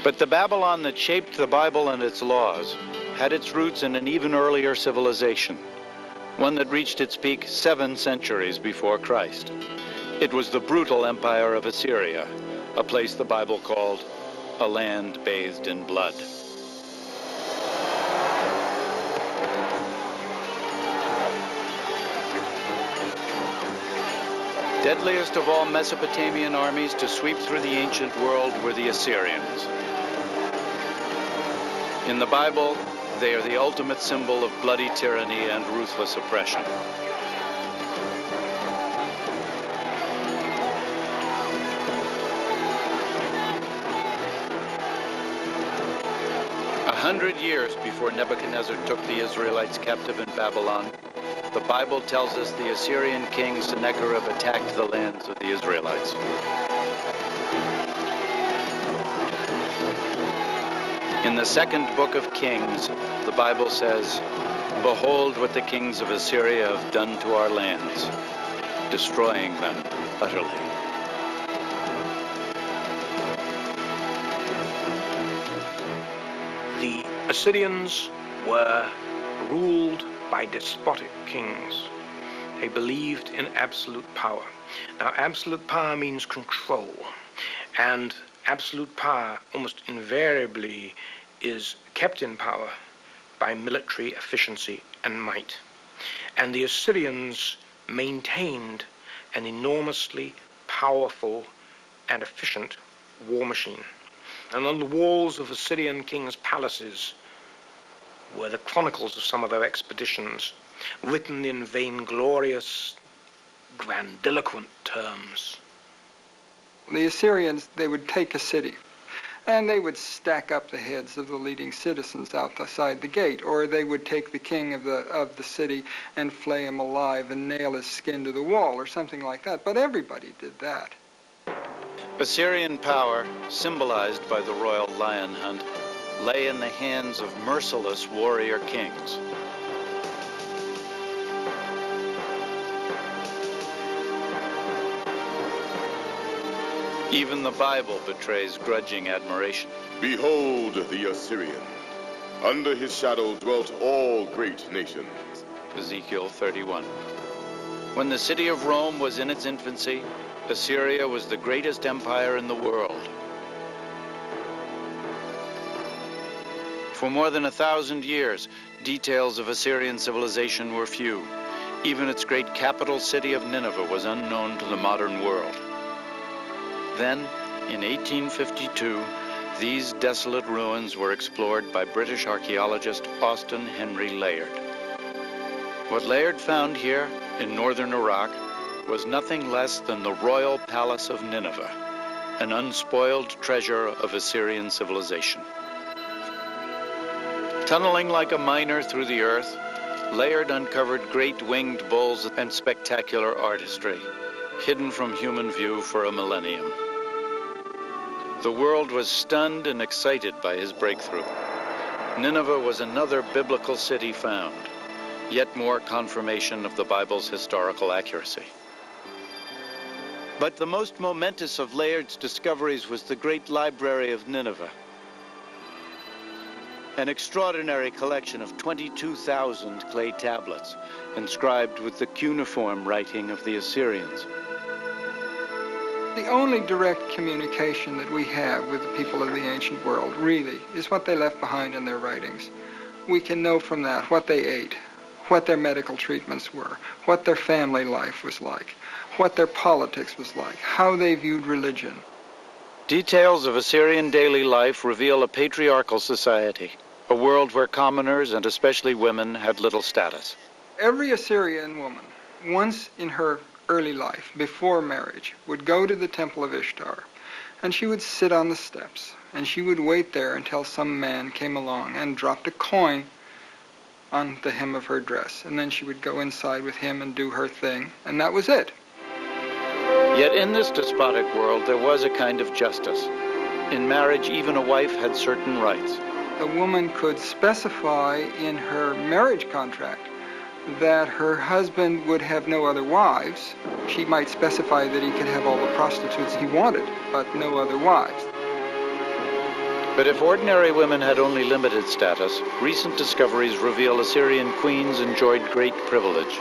But the Babylon that shaped the Bible and its laws had its roots in an even earlier civilization, one that reached its peak 7 centuries before Christ. It was the brutal empire of Assyria, a place the Bible called a land bathed in blood. Deadliest of all Mesopotamian armies to sweep through the ancient world were the Assyrians. In the Bible, they are the ultimate symbol of bloody tyranny and ruthless oppression. A 100 years before Nebuchadnezzar took the Israelites captive in Babylon, the Bible tells us the Assyrian king Sennacherib attacked the lands of the Israelites. In the second book of Kings, the Bible says, "Behold what the kings of Assyria have done to our lands, destroying them utterly." The Assyrians were ruled by despotic kings. They believed in absolute power. Now, absolute power means control, and absolute power almost invariably is kept in power by military efficiency and might. And the Assyrians maintained an enormously powerful and efficient war machine. And on the walls of Assyrian kings' palaces were the chronicles of some of their expeditions, written in vainglorious, grandiloquent terms. The Assyrians, they would take a city, and they would stack up the heads of the leading citizens outside the gate, or they would take the king of the city and flay him alive and nail his skin to the wall, or something like that. But everybody did that. Assyrian power, symbolized by the royal lion hunt, lay in the hands of merciless warrior kings. Even the Bible betrays grudging admiration. Behold the Assyrian. Under his shadow dwelt all great nations. Ezekiel 31. When the city of Rome was in its infancy, Assyria was the greatest empire in the world. For more than 1,000 years, details of Assyrian civilization were few. Even its great capital city of Nineveh was unknown to the modern world. Then, in 1852, these desolate ruins were explored by British archaeologist Austen Henry Layard. What Layard found here in northern Iraq was nothing less than the royal palace of Nineveh, an unspoiled treasure of Assyrian civilization. Tunneling like a miner through the earth, Layard uncovered great winged bulls and spectacular artistry, hidden from human view for a millennium. The world was stunned and excited by his breakthrough. Nineveh was another biblical city found, yet more confirmation of the Bible's historical accuracy. But the most momentous of Layard's discoveries was the great library of Nineveh, an extraordinary collection of 22,000 clay tablets inscribed with the cuneiform writing of the Assyrians. The only direct communication that we have with the people of the ancient world, really, is what they left behind in their writings. We can know from that what they ate, what their medical treatments were, what their family life was like, what their politics was like, how they viewed religion. Details of Assyrian daily life reveal a patriarchal society, a world where commoners, and especially women, had little status. Every Assyrian woman, once in her early life, before marriage, would go to the temple of Ishtar, and she would sit on the steps, and she would wait there until some man came along and dropped a coin on the hem of her dress, and then she would go inside with him and do her thing, and that was it. Yet in this despotic world, there was a kind of justice. In marriage, even a wife had certain rights. A woman could specify in her marriage contract that her husband would have no other wives. She might specify that he could have all the prostitutes he wanted, but no other wives. But if ordinary women had only limited status, recent discoveries reveal Assyrian queens enjoyed great privilege.